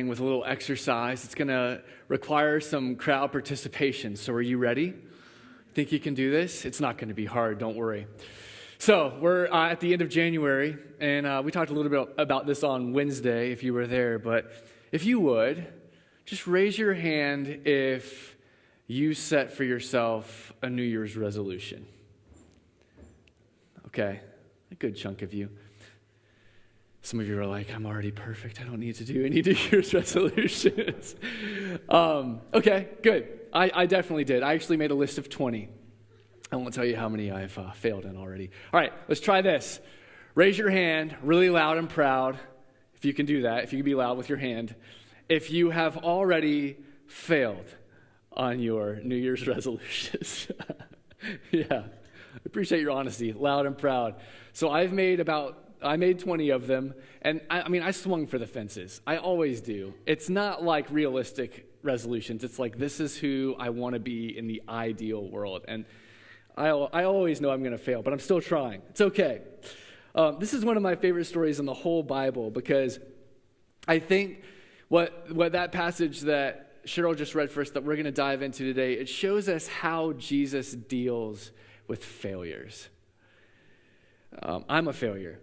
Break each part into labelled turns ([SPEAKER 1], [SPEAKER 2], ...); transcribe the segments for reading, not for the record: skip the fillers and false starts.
[SPEAKER 1] morning with a little exercise. It's going to require some crowd participation. So are you ready? Think you can do this? It's not going to be hard, don't worry. So we're at the end of January, and we talked a little bit about this on Wednesday if you were there. But if you would, just raise your hand if you set for yourself a New Year's resolution. Okay, a good chunk of you. Some of you are like, I'm already perfect. I don't need to do any New Year's resolutions. Okay, good. I definitely did. I actually made a list of 20. I won't tell you how many I've failed in already. All right, let's try this. Raise your hand really loud and proud, if you can do that, if you can be loud with your hand, if you have already failed on your New Year's resolutions. Yeah, I appreciate your honesty, loud and proud. So I made 20 of them, and I swung for the fences. I always do. It's not like realistic resolutions. It's like, this is who I want to be in the ideal world. And I always know I'm going to fail, but I'm still trying. It's okay. This is one of my favorite stories in the whole Bible, because I think what that passage that Cheryl just read for us that we're going to dive into today, it shows us how Jesus deals with failures. I'm a failure.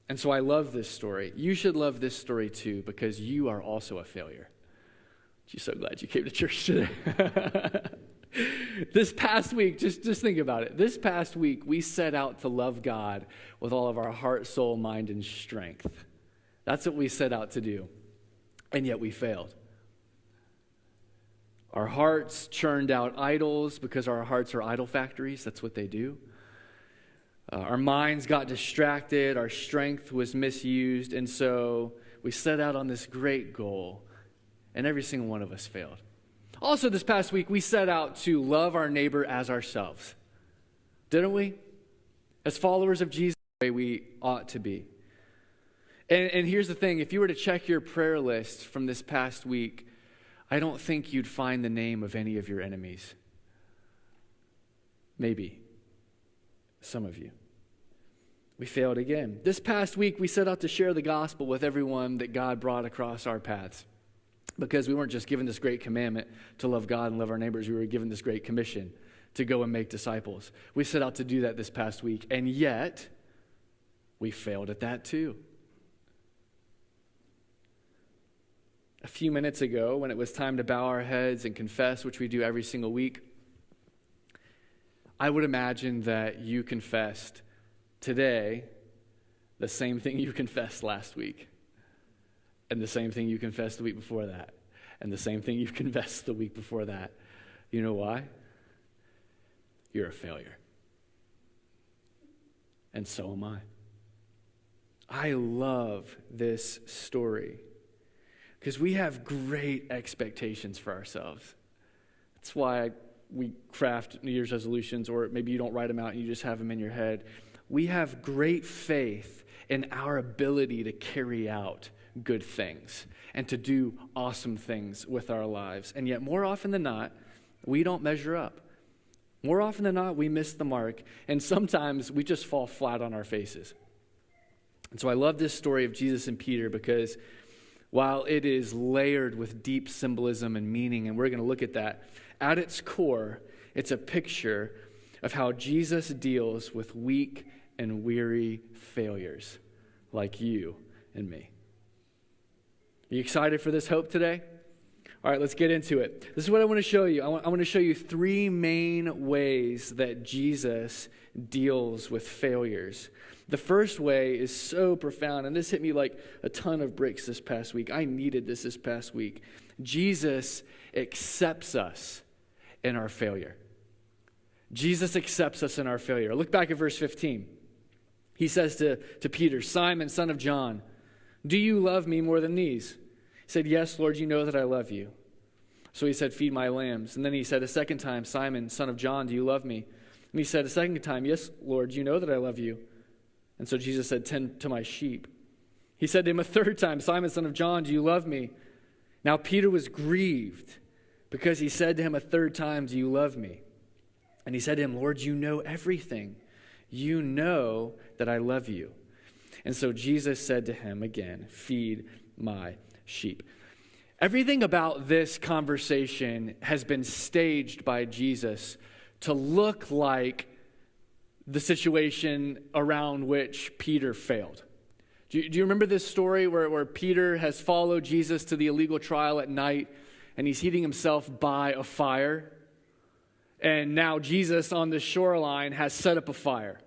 [SPEAKER 1] And so I love this story. You should love this story too, because you are also a failure. I'm so glad you came to church today. This past week, just think about it. This past week, we set out to love God with all of our heart, soul, mind, and strength. That's what we set out to do. And yet we failed. Our hearts churned out idols because our hearts are idol factories. That's what they do. Our minds got distracted, our strength was misused, and so we set out on this great goal, and every single one of us failed. Also, this past week, we set out to love our neighbor as ourselves, didn't we? As followers of Jesus, the way we ought to be. And here's the thing, if you were to check your prayer list from this past week, I don't think you'd find the name of any of your enemies. Maybe. Some of you. We failed again. This past week, we set out to share the gospel with everyone that God brought across our paths. Because we weren't just given this great commandment to love God and love our neighbors. We were given this great commission to go and make disciples. We set out to do that this past week. And yet, we failed at that too. A few minutes ago, when it was time to bow our heads and confess, which we do every single week, I would imagine that you confessed today the same thing you confessed last week, and the same thing you confessed the week before that, and the same thing you confessed the week before that. You know why? You're a failure. And so am I. I love this story because we have great expectations for ourselves. That's why we craft New Year's resolutions, or maybe you don't write them out and you just have them in your head. We have great faith in our ability to carry out good things and to do awesome things with our lives. And yet, more often than not, we don't measure up. More often than not, we miss the mark, and sometimes we just fall flat on our faces. And so I love this story of Jesus and Peter because while it is layered with deep symbolism and meaning, and we're going to look at that, at its core, it's a picture of how Jesus deals with weak and weary failures like you and me. Are you excited for this hope today? All right, let's get into it. This is what I want to show you. I want to show you three main ways that Jesus deals with failures. The first way is so profound, and this hit me like a ton of bricks this past week. I needed this past week. Jesus accepts us in our failure. Jesus accepts us in our failure. Look back at verse 15. He says to Peter, "Simon, son of John, do you love me more than these?" He said, "Yes, Lord, you know that I love you." So he said, "Feed my lambs." And then he said a second time, "Simon, son of John, do you love me?" And he said a second time, "Yes, Lord, you know that I love you." And so Jesus said, "Tend to my sheep." He said to him a third time, "Simon, son of John, do you love me?" Now Peter was grieved because he said to him a third time, "Do you love me?" And he said to him, "Lord, you know everything. You know that I love you." And so Jesus said to him again, "Feed my sheep." Everything about this conversation has been staged by Jesus to look like the situation around which Peter failed. Do you remember this story where Peter has followed Jesus to the illegal trial at night, and he's heating himself by a fire? And now Jesus on the shoreline has set up a fire.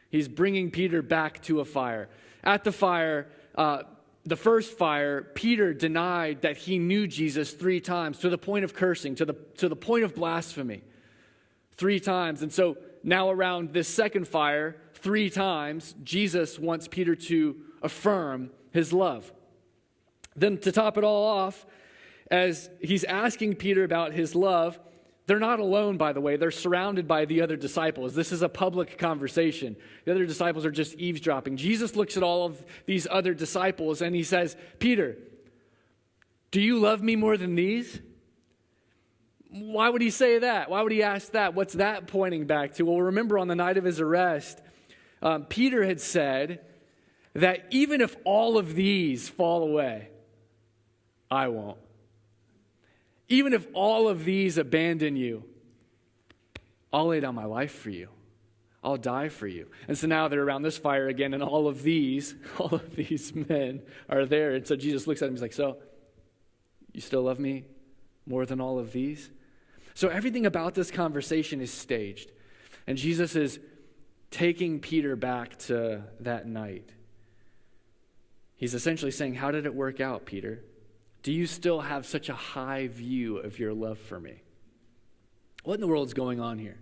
[SPEAKER 1] He's bringing Peter back to a fire. At the fire, the first fire, Peter denied that he knew Jesus 3 times, to the point of cursing, to the point of blasphemy, 3 times. And so now around this second fire, 3 times, Jesus wants Peter to affirm his love. Then to top it all off, as he's asking Peter about his love, they're not alone, by the way. They're surrounded by the other disciples. This is a public conversation. The other disciples are just eavesdropping. Jesus looks at all of these other disciples and he says, Peter, do you love me more than these? Why would he say that? Why would he ask that? What's that pointing back to? Well, remember on the night of his arrest, Peter had said that even if all of these fall away, I won't. Even if all of these abandon you, I'll lay down my life for you. I'll die for you. And so now they're around this fire again, and all of these men are there. And so Jesus looks at him, he's like, so, you still love me more than all of these? So everything about this conversation is staged. And Jesus is taking Peter back to that night. He's essentially saying, how did it work out, Peter? Do you still have such a high view of your love for me? What in the world is going on here?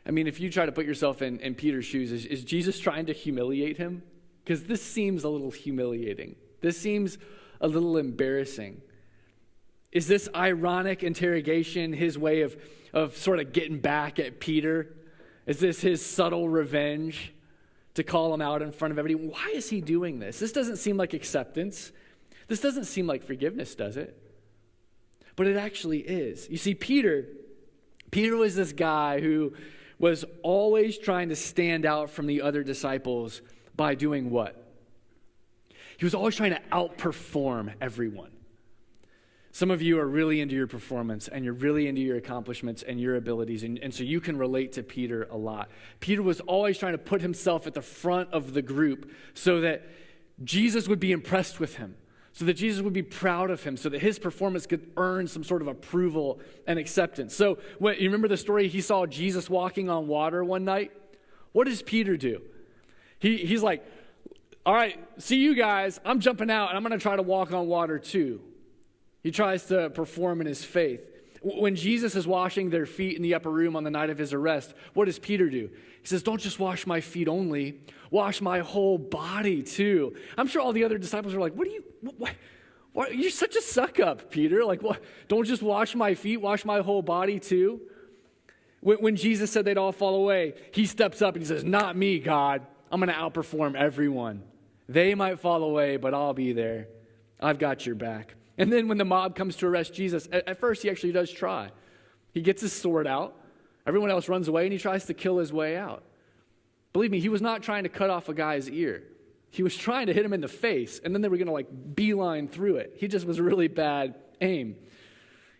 [SPEAKER 1] I mean, if you try to put yourself in Peter's shoes, is Jesus trying to humiliate him? Because this seems a little humiliating. This seems a little embarrassing. Is this ironic interrogation his way of sort of getting back at Peter? Is this his subtle revenge to call him out in front of everybody? Why is he doing this? This doesn't seem like acceptance. This doesn't seem like forgiveness, does it? But it actually is. You see, Peter was this guy who was always trying to stand out from the other disciples by doing what? He was always trying to outperform everyone. Some of you are really into your performance, and you're really into your accomplishments and your abilities, and so you can relate to Peter a lot. Peter was always trying to put himself at the front of the group so that Jesus would be impressed with him, so that Jesus would be proud of him, so that his performance could earn some sort of approval and acceptance. So you remember the story, he saw Jesus walking on water one night? What does Peter do? He's like, all right, see you guys, I'm jumping out, and I'm going to try to walk on water too. He tries to perform in his faith. When Jesus is washing their feet in the upper room on the night of his arrest, what does Peter do? He says, don't just wash my feet only, wash my whole body too. I'm sure all the other disciples are like, what? You're such a suck up, Peter. Like, what? Don't just wash my feet, wash my whole body too. When Jesus said they'd all fall away, he steps up and he says, not me, God. I'm going to outperform everyone. They might fall away, but I'll be there. I've got your back. And then when the mob comes to arrest Jesus, at first he actually does try. He gets his sword out. Everyone else runs away, and he tries to kill his way out. Believe me, he was not trying to cut off a guy's ear. He was trying to hit him in the face, and then they were going to beeline through it. He just was really bad aim.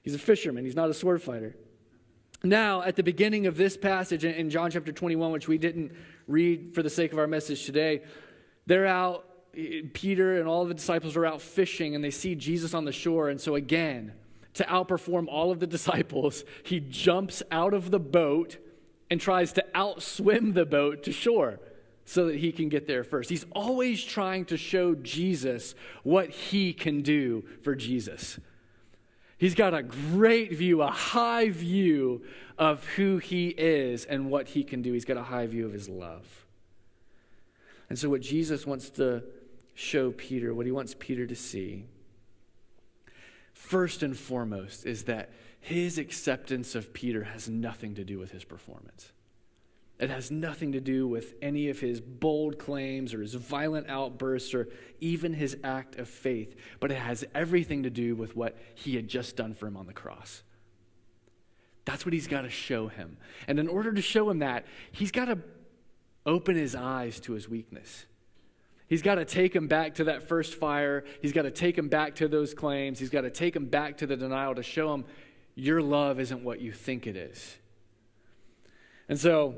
[SPEAKER 1] He's a fisherman. He's not a sword fighter. Now, at the beginning of this passage in John chapter 21, which we didn't read for the sake of our message today, they're out. Peter and all of the disciples are out fishing, and they see Jesus on the shore. And so again, to outperform all of the disciples, he jumps out of the boat and tries to outswim the boat to shore so that he can get there first. He's always trying to show Jesus what he can do for Jesus. He's got a great view, a high view of who he is and what he can do. He's got a high view of his love. And so what Jesus wants to show Peter, what he wants Peter to see, first and foremost, is that his acceptance of Peter has nothing to do with his performance. It has nothing to do with any of his bold claims or his violent outbursts or even his act of faith, but it has everything to do with what he had just done for him on the cross. That's what he's got to show him. And in order to show him that, he's got to open his eyes to his weakness. He's got to take him back to that first fire. He's got to take him back to those claims. He's got to take him back to the denial to show him your love isn't what you think it is. And so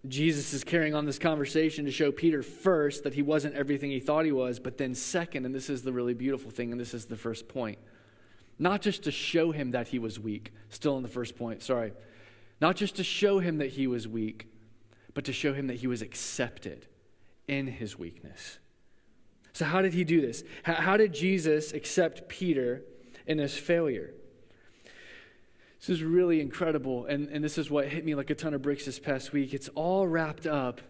[SPEAKER 1] Jesus is carrying on this conversation to show Peter first that he wasn't everything he thought he was, but then second, and this is the really beautiful thing, and this is the first point, not just to show him that he was weak, still in the first point, sorry, not just to show him that he was weak, but to show him that he was accepted in his weakness. So how did he do this? How did Jesus accept Peter in his failure? This is really incredible, and this is what hit me like a ton of bricks this past week. It's all wrapped up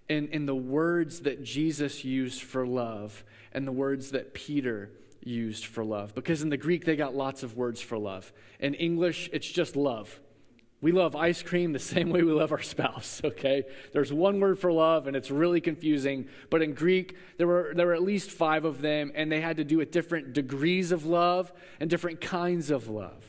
[SPEAKER 1] in the words that Jesus used for love and the words that Peter used for love. Because in the Greek, they got lots of words for love. In English, it's just love. We love ice cream the same way we love our spouse, okay? There's one word for love, and it's really confusing. But in Greek, there were at least 5 of them, and they had to do with different degrees of love and different kinds of love.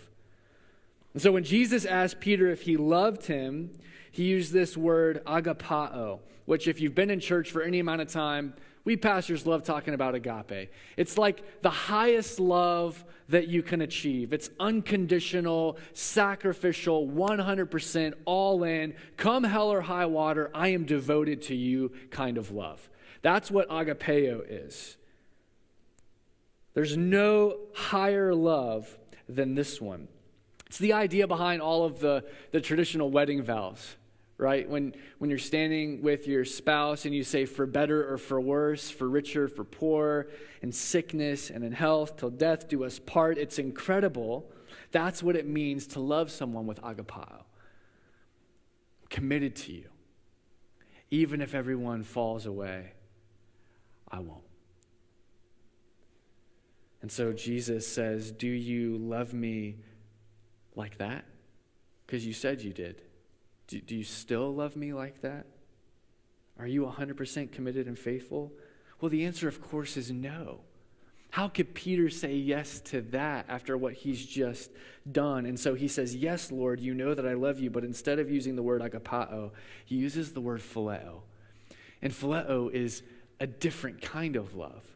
[SPEAKER 1] And so when Jesus asked Peter if he loved him, he used this word agapao, which if you've been in church for any amount of time, we pastors love talking about agape. It's like the highest love that you can achieve. It's unconditional, sacrificial, 100% all in, come hell or high water, I am devoted to you kind of love. That's what agapeo is. There's no higher love than this one. It's the idea behind all of the traditional wedding vows, right? When you're standing with your spouse and you say for better or for worse, for richer, for poor, in sickness and in health, till death do us part. It's incredible. That's what it means to love someone with agapao. Committed to you. Even if everyone falls away, I won't. And so Jesus says, do you love me like that? Because you said you did. Do you still love me like that? Are you 100% committed and faithful? Well, the answer, of course, is no. How could Peter say yes to that after what he's just done? And so he says, yes, Lord, you know that I love you. But instead of using the word agapao, he uses the word phileo. And phileo is a different kind of love.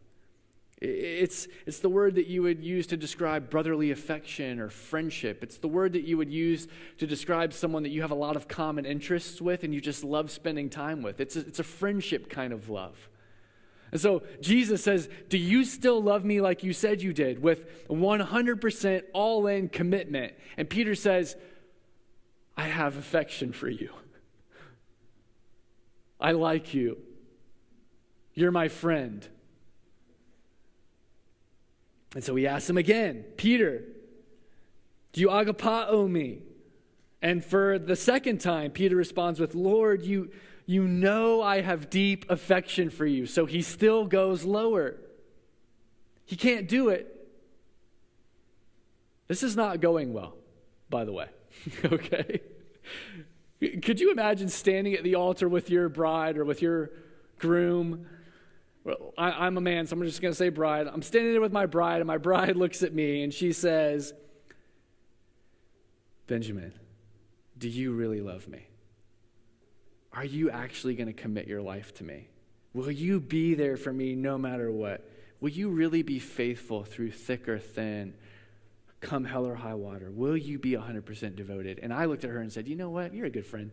[SPEAKER 1] It's the word that you would use to describe brotherly affection or friendship. It's the word that you would use to describe someone that you have a lot of common interests with and you just love spending time with. It's a friendship kind of love. And so Jesus says, do you still love me like you said you did, with 100% all-in commitment? And Peter says, I have affection for you. I like you. You're my friend. And so he asks him again, Peter, do you agapao me? And for the second time, Peter responds with, Lord, you know I have deep affection for you. So he still goes lower. He can't do it. This is not going well, by the way. Okay? Could you imagine standing at the altar with your bride or with your groom? Well, I'm a man, so I'm just going to say bride. I'm standing there with my bride, and my bride looks at me, and she says, Benjamin, do you really love me? Are you actually going to commit your life to me? Will you be there for me no matter what? Will you really be faithful through thick or thin, come hell or high water? Will you be 100% devoted? And I looked at her and said, you know what? You're a good friend.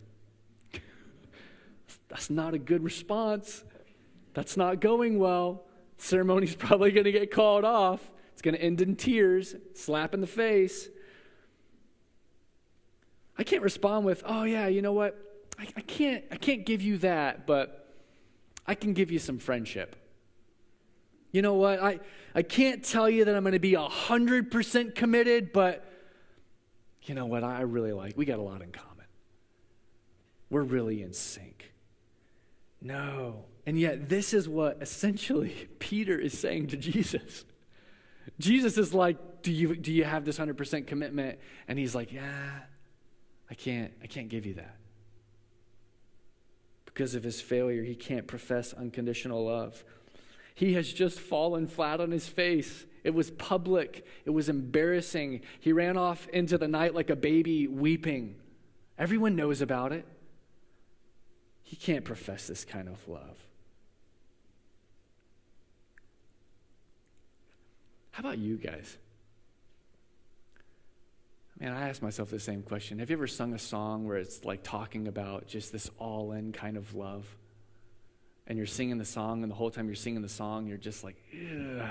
[SPEAKER 1] That's not a good response. That's not going well. The ceremony's probably going to get called off. It's going to end in tears, slap in the face. I can't respond with, oh yeah, you know what? I can't give you that, but I can give you some friendship. You know what? I can't tell you that I'm going to be 100% committed, but you know what? I really we got a lot in common. We're really in sync. No. And yet this is what essentially Peter is saying to Jesus. Jesus is like, do you have this 100% commitment? And he's like, yeah, I can't give you that. Because of his failure, he can't profess unconditional love. He has just fallen flat on his face. It was public. It was embarrassing. He ran off into the night like a baby weeping. Everyone knows about it. He can't profess this kind of love. How about you guys? Man, I ask myself the same question. Have you ever sung a song where it's like talking about just this all-in kind of love? And you're singing the song, and the whole time you're singing the song, you're just like, ugh,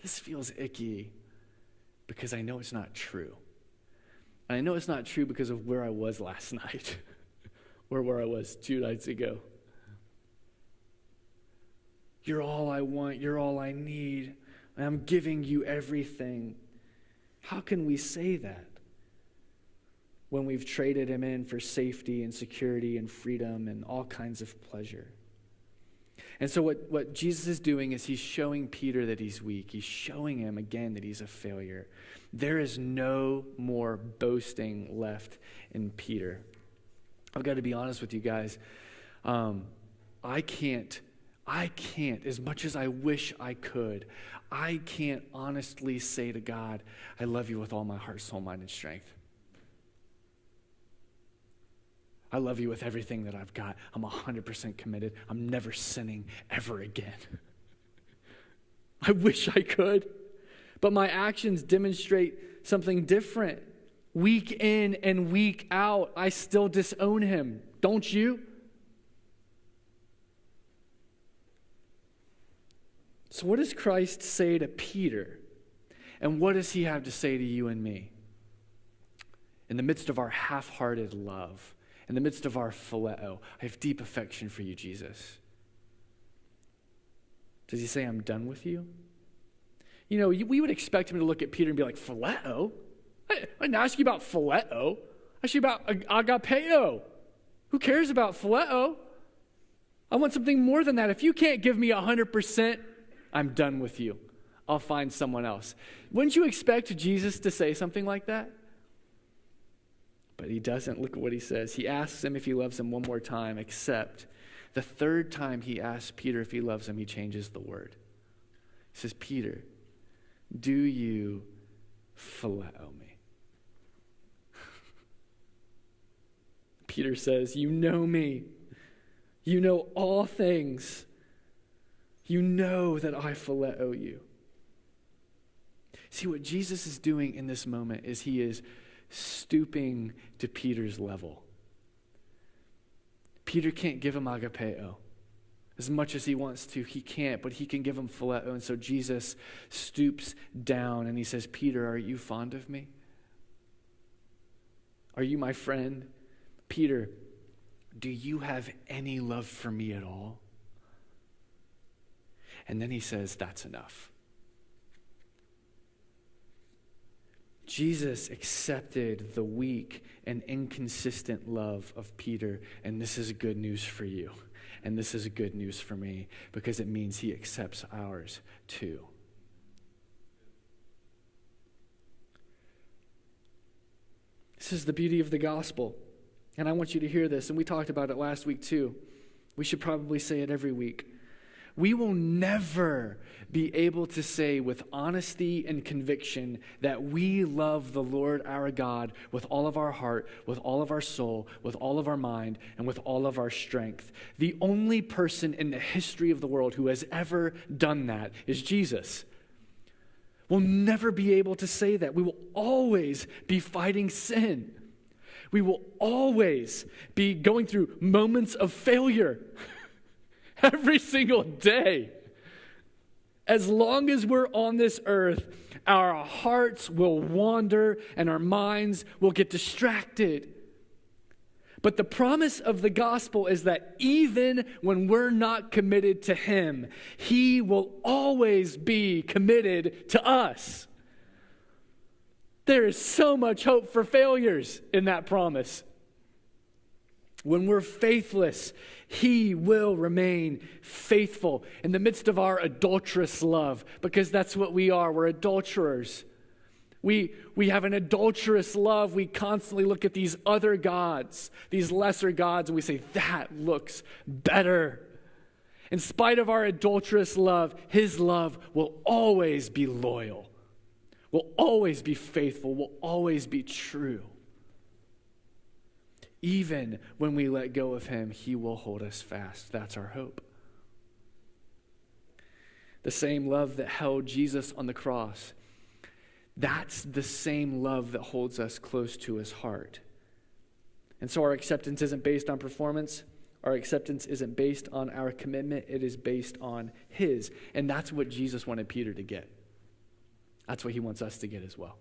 [SPEAKER 1] this feels icky, because I know it's not true. And I know it's not true because of where I was last night, or where I was 2 nights ago. You're all I want, you're all I need, and I'm giving you everything. How can we say that when we've traded him in for safety and security and freedom and all kinds of pleasure? And so what Jesus is doing is he's showing Peter that he's weak. He's showing him again that he's a failure. There is no more boasting left in Peter. I've got to be honest with you guys. I can't, as much as I wish I could, I can't honestly say to God, I love you with all my heart, soul, mind, and strength. I love you with everything that I've got. I'm 100% committed. I'm never sinning ever again. I wish I could, but my actions demonstrate something different. Week in and week out, I still disown him. Don't you? So what does Christ say to Peter? And what does he have to say to you and me? In the midst of our half-hearted love, in the midst of our phileo, I have deep affection for you, Jesus. Does he say, I'm done with you? You know, we would expect him to look at Peter and be like, phileo? I didn't ask you about phileo. I asked you about agapeo. Who cares about phileo? I want something more than that. If you can't give me 100%, I'm done with you. I'll find someone else. Wouldn't you expect Jesus to say something like that? But he doesn't. Look at what he says. He asks him if he loves him one more time, except the third time he asks Peter if he loves him, he changes the word. He says, Peter, do you phileo me? Peter says, you know me. You know all things. You know that I phileo you. See, what Jesus is doing in this moment is he is stooping to Peter's level. Peter can't give him agapeo. As much as he wants to, he can't, but he can give him phileo. And so Jesus stoops down and he says, Peter, are you fond of me? Are you my friend? Peter, do you have any love for me at all? And then he says, that's enough. Jesus accepted the weak and inconsistent love of Peter, and this is good news for you, and this is good news for me, because it means he accepts ours too. This is the beauty of the gospel, and I want you to hear this, and we talked about it last week too. We should probably say it every week. We will never be able to say with honesty and conviction that we love the Lord our God with all of our heart, with all of our soul, with all of our mind, and with all of our strength. The only person in the history of the world who has ever done that is Jesus. We'll never be able to say that. We will always be fighting sin. We will always be going through moments of failure. Every single day. As long as we're on this earth, our hearts will wander and our minds will get distracted. But the promise of the gospel is that even when we're not committed to him, he will always be committed to us. There is so much hope for failures in that promise. When we're faithless, he will remain faithful in the midst of our adulterous love, because that's what we are. We're adulterers. We have an adulterous love. We constantly look at these other gods, these lesser gods, and we say, that looks better. In spite of our adulterous love, his love will always be loyal, will always be faithful, will always be true. Even when we let go of him, he will hold us fast. That's our hope. the same love that held Jesus on the cross, that's the same love that holds us close to his heart. And so our acceptance isn't based on performance. Our acceptance isn't based on our commitment. It is based on his. And that's what Jesus wanted Peter to get. That's what he wants us to get as well.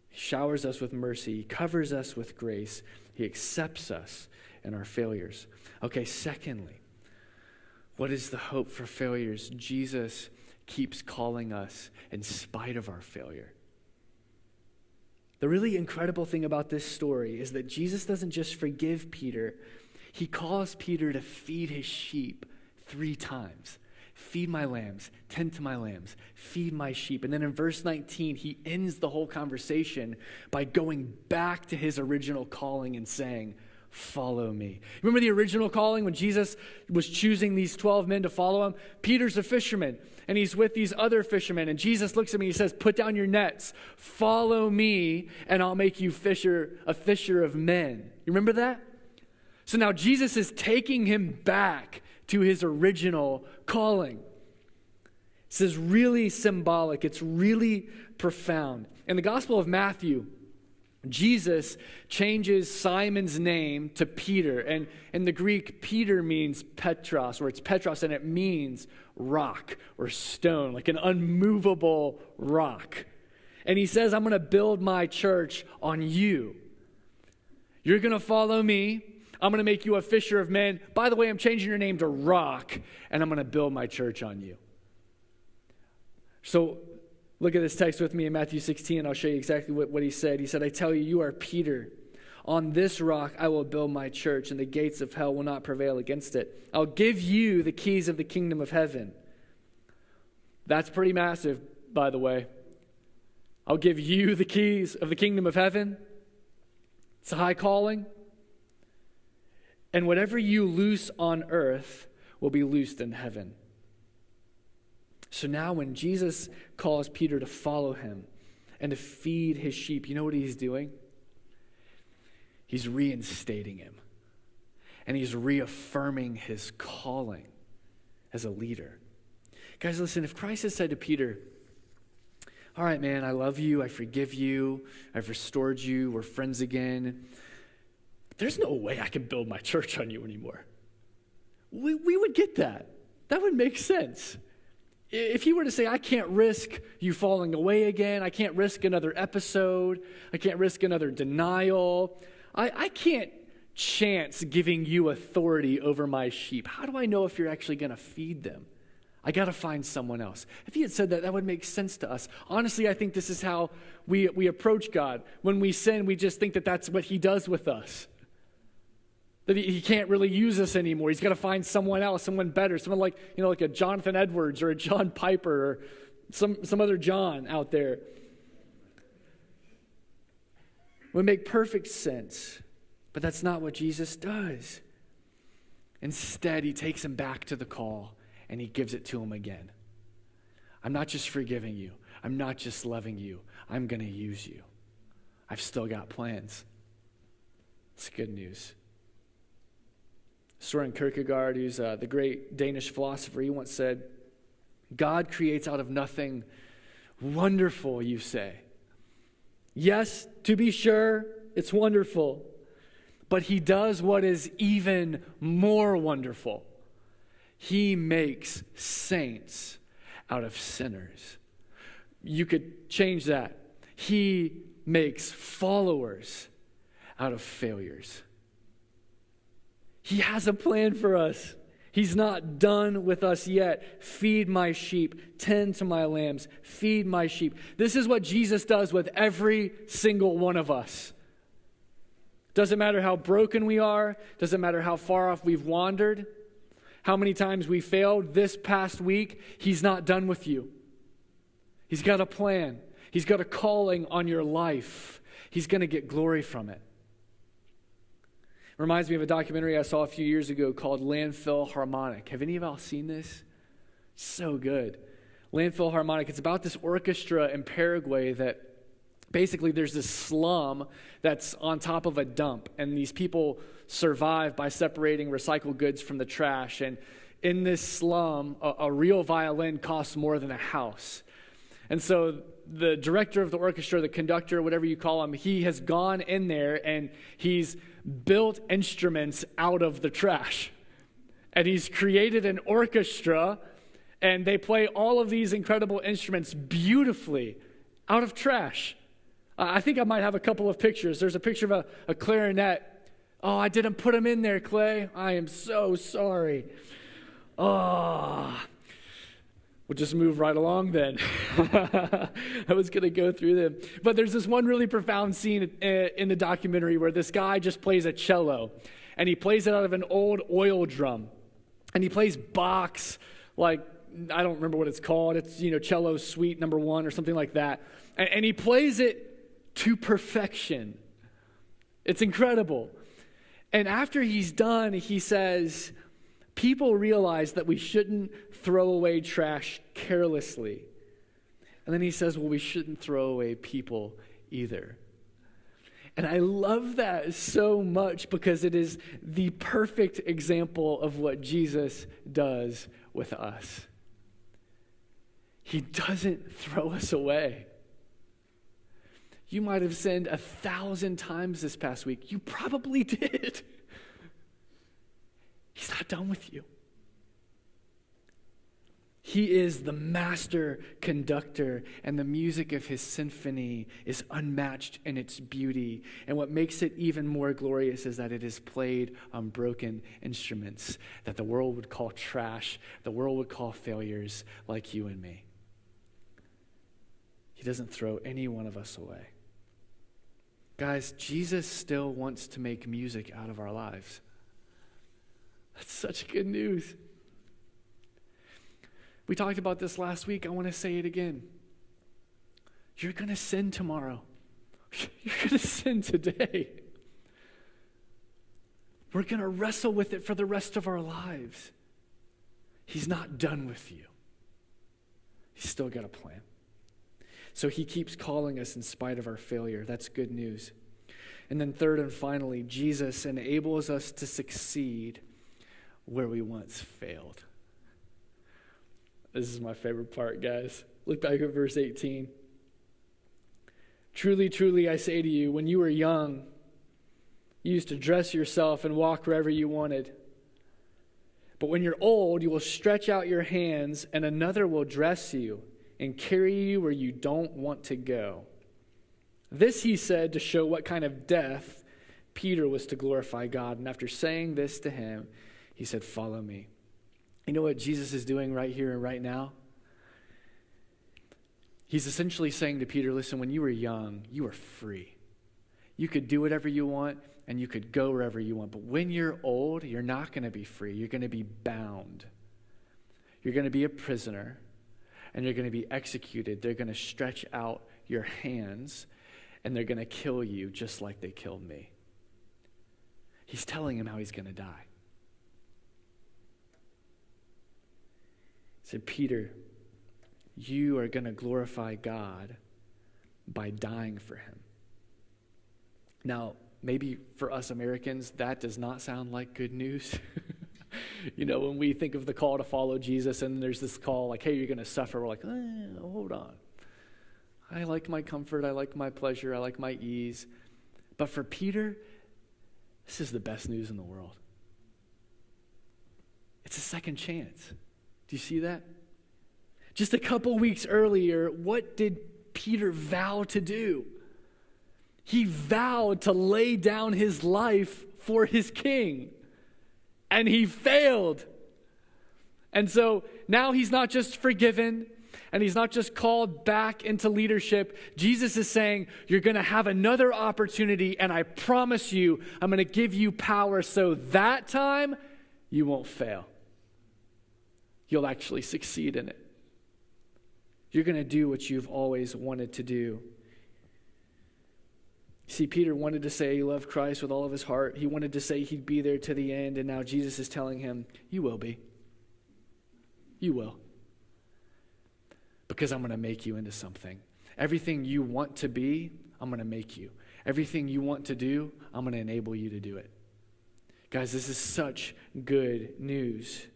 [SPEAKER 1] He showers us with mercy. He covers us with grace. He accepts us in our failures. Okay, secondly, what is the hope for failures? Jesus keeps calling us in spite of our failure. The really incredible thing about this story is that Jesus doesn't just forgive Peter. He calls Peter to feed his sheep 3 times. Feed my lambs, tend to my lambs, feed my sheep. And then in verse 19, he ends the whole conversation by going back to his original calling and saying, follow me. Remember the original calling when Jesus was choosing these 12 men to follow him? Peter's a fisherman, and he's with these other fishermen. And Jesus looks at me and he says, put down your nets, follow me, and I'll make you a fisher of men. You remember that? So now Jesus is taking him back to his original calling. This is really symbolic. It's really profound. In the Gospel of Matthew, Jesus changes Simon's name to Peter. And in the Greek, Peter means Petros, or it's Petros, and it means rock or stone, like an unmovable rock. And he says, I'm going to build my church on you. You're going to follow me. I'm going to make you a fisher of men. By the way, I'm changing your name to Rock, and I'm going to build my church on you. So look at this text with me in Matthew 16. I'll show you exactly what he said. He said, I tell you, you are Peter. On this rock I will build my church, and the gates of hell will not prevail against it. I'll give you the keys of the kingdom of heaven. That's pretty massive, by the way. I'll give you the keys of the kingdom of heaven. It's a high calling. And whatever you loose on earth will be loosed in heaven. So now when Jesus calls Peter to follow him and to feed his sheep, you know what he's doing? He's reinstating him. And he's reaffirming his calling as a leader. Guys, listen, if Christ had said to Peter, all right, man, I love you, I forgive you, I've restored you, we're friends again, there's no way I can build my church on you anymore. We would get that. That would make sense. If he were to say, I can't risk you falling away again, I can't risk another episode, I can't risk another denial, I can't chance giving you authority over my sheep. How do I know if you're actually going to feed them? I got to find someone else. If he had said that, that would make sense to us. Honestly, I think this is how we approach God. When we sin, we just think that that's what he does with us. That he can't really use us anymore. He's got to find someone else, someone better, someone like, like a Jonathan Edwards or a John Piper or some other John out there. It would make perfect sense, but that's not what Jesus does. Instead, he takes him back to the call and he gives it to him again. I'm not just forgiving you. I'm not just loving you. I'm going to use you. I've still got plans. It's good news. Søren Kierkegaard, who's the great Danish philosopher, he once said, God creates out of nothing. Wonderful, you say. Yes, to be sure, it's wonderful. But he does what is even more wonderful. He makes saints out of sinners. You could change that. He makes followers out of failures. He has a plan for us. He's not done with us yet. Feed my sheep. Tend to my lambs. Feed my sheep. This is what Jesus does with every single one of us. Doesn't matter how broken we are. Doesn't matter how far off we've wandered. How many times we failed this past week. He's not done with you. He's got a plan. He's got a calling on your life. He's going to get glory from it. Reminds me of a documentary I saw a few years ago called Landfill Harmonic. Have any of y'all seen this? So good. Landfill Harmonic. It's about this orchestra in Paraguay that basically there's this slum that's on top of a dump, and these people survive by separating recycled goods from the trash. And in this slum, a real violin costs more than a house. And so the director of the orchestra, the conductor, whatever you call him, he has gone in there and he's built instruments out of the trash. And he's created an orchestra, and they play all of these incredible instruments beautifully out of trash. I think I might have a couple of pictures. There's a picture of a clarinet. Oh, I didn't put him in there, Clay. I am so sorry. Oh, we'll just move right along then. I was going to go through them. But there's this one really profound scene in the documentary where this guy just plays a cello, and he plays it out of an old oil drum. And he plays Bach's, like, I don't remember what it's called. It's, cello suite number 1 or something like that. And he plays it to perfection. It's incredible. And after he's done, he says, people realize that we shouldn't throw away trash carelessly. And then he says, well, we shouldn't throw away people either. And I love that so much because it is the perfect example of what Jesus does with us. He doesn't throw us away. You might have sinned 1,000 times this past week. You probably did. He's not done with you. He is the master conductor, and the music of his symphony is unmatched in its beauty. And what makes it even more glorious is that it is played on broken instruments that the world would call trash, the world would call failures, like you and me. He doesn't throw any one of us away. Guys, Jesus still wants to make music out of our lives. That's such good news. We talked about this last week. I want to say it again. You're going to sin tomorrow. You're going to sin today. We're going to wrestle with it for the rest of our lives. He's not done with you. He's still got a plan. So he keeps calling us in spite of our failure. That's good news. And then third and finally, Jesus enables us to succeed where we once failed. This is my favorite part, guys. Look back at verse 18. Truly, truly, I say to you, when you were young, you used to dress yourself and walk wherever you wanted. But when you're old, you will stretch out your hands, and another will dress you and carry you where you don't want to go. This he said to show what kind of death Peter was to glorify God. And after saying this to him, he said, follow me. You know what Jesus is doing right here and right now? He's essentially saying to Peter, listen, when you were young, you were free. You could do whatever you want, and you could go wherever you want. But when you're old, you're not going to be free. You're going to be bound. You're going to be a prisoner, and you're going to be executed. They're going to stretch out your hands, and they're going to kill you just like they killed me. He's telling him how he's going to die. He said, Peter, you are going to glorify God by dying for him. Now, maybe for us Americans, that does not sound like good news. When we think of the call to follow Jesus and there's this call like, hey, you're going to suffer. We're like, hold on. I like my comfort. I like my pleasure. I like my ease. But for Peter, this is the best news in the world. It's a second chance. Do you see that? Just a couple weeks earlier, what did Peter vow to do? He vowed to lay down his life for his king. And he failed. And so now he's not just forgiven, and he's not just called back into leadership. Jesus is saying, you're going to have another opportunity, and I promise you, I'm going to give you power so that time you won't fail. You'll actually succeed in it. You're going to do what you've always wanted to do. See, Peter wanted to say he loved Christ with all of his heart. He wanted to say he'd be there to the end, and now Jesus is telling him, you will be. You will. Because I'm going to make you into something. Everything you want to be, I'm going to make you. Everything you want to do, I'm going to enable you to do it. Guys, this is such good news.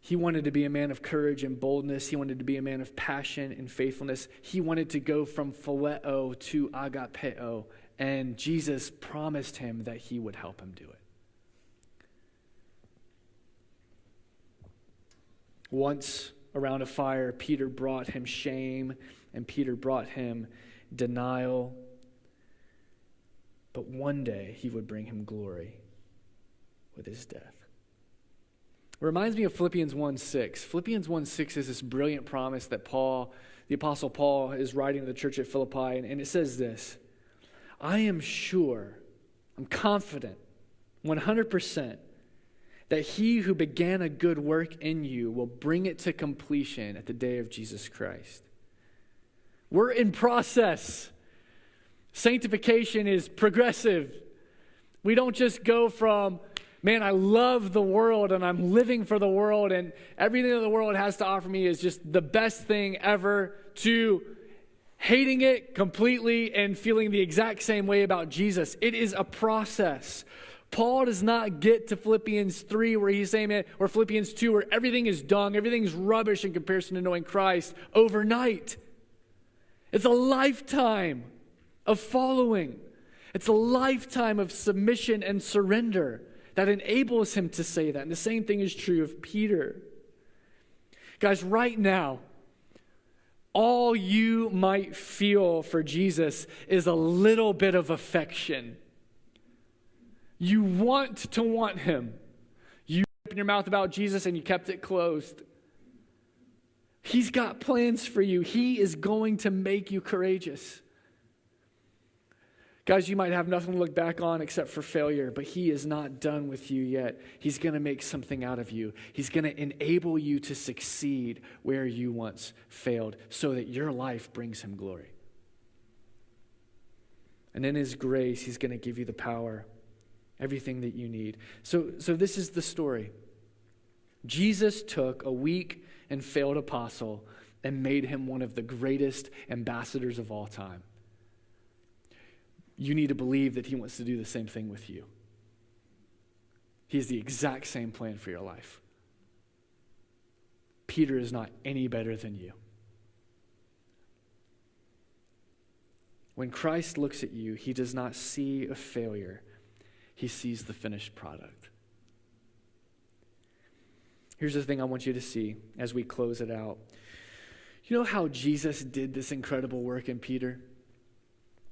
[SPEAKER 1] He wanted to be a man of courage and boldness. He wanted to be a man of passion and faithfulness. He wanted to go from phileo to agapeo. And Jesus promised him that he would help him do it. Once around a fire, Peter brought him shame and Peter brought him denial. But one day he would bring him glory with his death. It reminds me of Philippians 1:6. Philippians 1:6 is this brilliant promise that Paul, the Apostle Paul, is writing to the church at Philippi, and it says this: I am sure, I'm confident, 100%, that he who began a good work in you will bring it to completion at the day of Jesus Christ. We're in process. Sanctification is progressive. We don't just go from, man, I love the world and I'm living for the world and everything that the world has to offer me is just the best thing ever, to hating it completely and feeling the exact same way about Jesus. It is a process. Paul does not get to Philippians 3 where he's saying, or Philippians 2 where everything is dung, everything's rubbish in comparison to knowing Christ overnight. It's a lifetime of following. It's a lifetime of submission and surrender that enables him to say that. And the same thing is true of Peter. Guys, right now, all you might feel for Jesus is a little bit of affection. You want to want him. You open your mouth about Jesus and you kept it closed. He's got plans for you. He is going to make you courageous. Guys, you might have nothing to look back on except for failure, but he is not done with you yet. He's going to make something out of you. He's going to enable you to succeed where you once failed so that your life brings him glory. And in his grace, he's going to give you the power, everything that you need. So this is the story. Jesus took a weak and failed apostle and made him one of the greatest ambassadors of all time. You need to believe that he wants to do the same thing with you. He has the exact same plan for your life. Peter is not any better than you. When Christ looks at you, he does not see a failure. He sees the finished product. Here's the thing I want you to see as we close it out. You know how Jesus did this incredible work in Peter?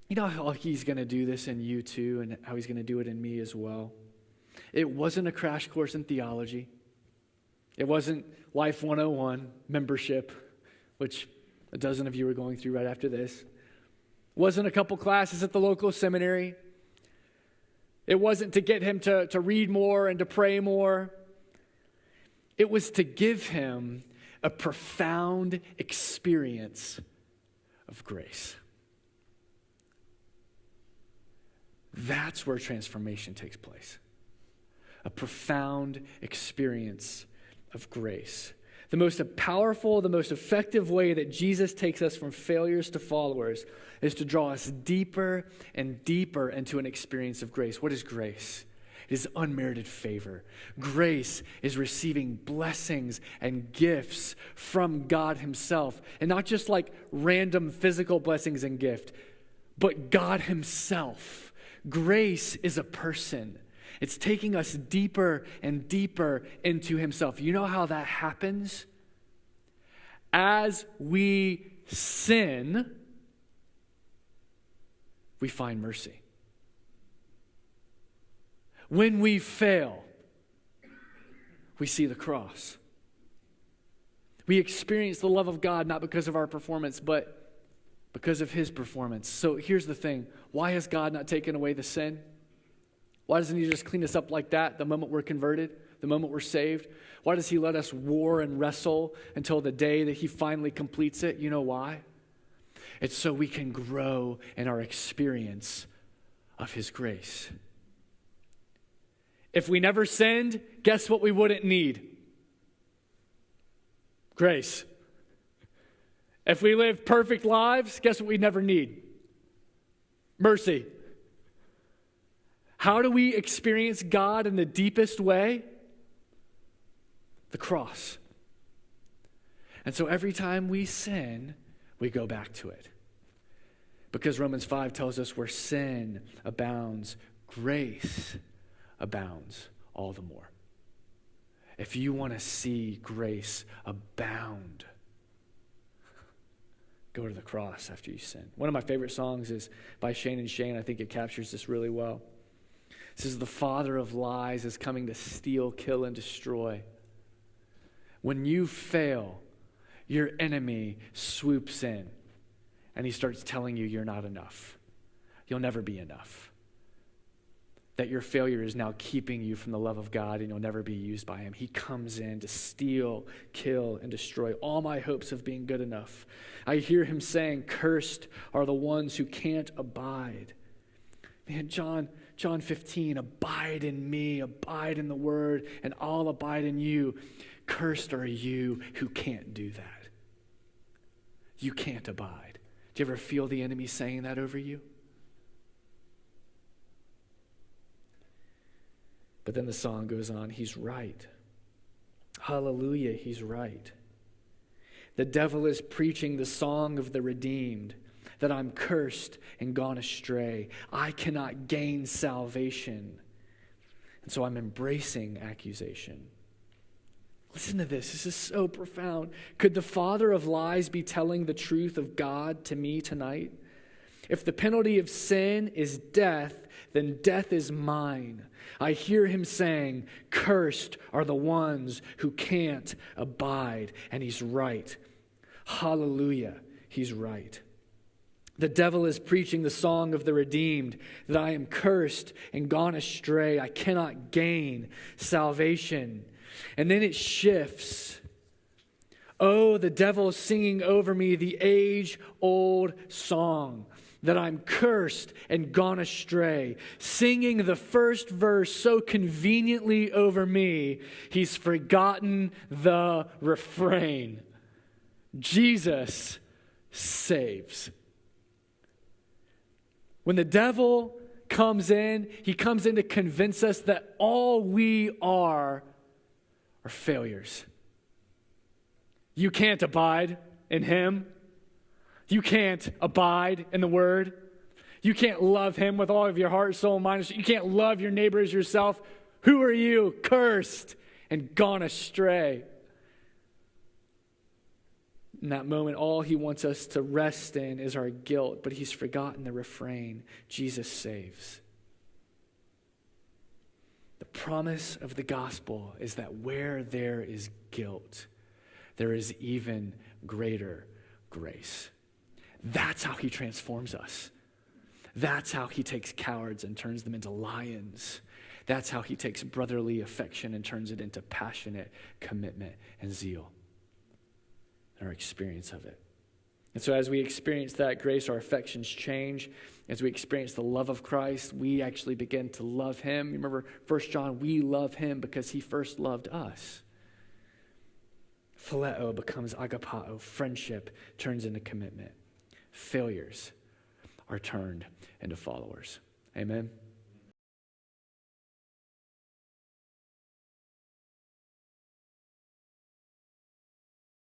[SPEAKER 1] You know how he's going to do this in you too, and how he's going to do it in me as well? It wasn't a crash course in theology. It wasn't Life 101 membership, which a dozen of you are going through right after this. It wasn't a couple classes at the local seminary. It wasn't to get him to read more and to pray more. It was to give him a profound experience of grace. That's where transformation takes place. A profound experience of grace. The most powerful, the most effective way that Jesus takes us from failures to followers is to draw us deeper and deeper into an experience of grace. What is grace? It is unmerited favor. Grace is receiving blessings and gifts from God himself. And not just like random physical blessings and gift, but God himself. Grace is a person. It's taking us deeper and deeper into himself. You know how that happens? As we sin, we find mercy. When we fail, we see the cross. We experience the love of God not because of our performance, but because of his performance. So here's the thing. Why has God not taken away the sin? Why doesn't he just clean us up like that the moment we're converted, the moment we're saved? Why does he let us war and wrestle until the day that he finally completes it? You know why? It's so we can grow in our experience of his grace. If we never sinned, guess what we wouldn't need? Grace. If we lived perfect lives, guess what we'd never need? Mercy. How do we experience God in the deepest way? The cross. And so every time we sin, we go back to it. Because Romans 5 tells us where sin abounds, grace abounds all the more. If you want to see grace abound, go to the cross after you sin. One of my favorite songs is by Shane and Shane. I think it captures this really well. It says, the father of lies is coming to steal, kill, and destroy. When you fail, your enemy swoops in and he starts telling you you're not enough. You'll never be enough. That your failure is now keeping you from the love of God and you'll never be used by him. He comes in to steal, kill, and destroy all my hopes of being good enough. I hear him saying, cursed are the ones who can't abide. Man, John 15, abide in me, abide in the word, and I'll abide in you. Cursed are you who can't do that. You can't abide. Do you ever feel the enemy saying that over you? But then the song goes on, he's right. Hallelujah, he's right. The devil is preaching the song of the redeemed, that I'm cursed and gone astray. I cannot gain salvation. And so I'm embracing accusation. Listen to this. This is so profound. Could the father of lies be telling the truth of God to me tonight? If the penalty of sin is death, then death is mine. I hear him saying, cursed are the ones who can't abide. And he's right. Hallelujah, he's right. The devil is preaching the song of the redeemed, that I am cursed and gone astray. I cannot gain salvation. And then it shifts. Oh, the devil is singing over me the age-old song, that I'm cursed and gone astray. Singing the first verse so conveniently over me, he's forgotten the refrain. Jesus saves. When the devil comes in, he comes in to convince us that all we are failures. You can't abide in him. You can't abide in the word. You can't love him with all of your heart, soul, and mind. You can't love your neighbor as yourself. Who are you? Cursed and gone astray. In that moment, all he wants us to rest in is our guilt, but he's forgotten the refrain, Jesus saves. The promise of the gospel is that where there is guilt, there is even greater grace. That's how he transforms us. That's how he takes cowards and turns them into lions. That's how he takes brotherly affection and turns it into passionate commitment and zeal. Our experience of it. And so as we experience that grace, our affections change. As we experience the love of Christ, we actually begin to love him. Remember 1 John, we love him because he first loved us. Phileo becomes agapao. Friendship turns into commitment. Failures are turned into followers. Amen.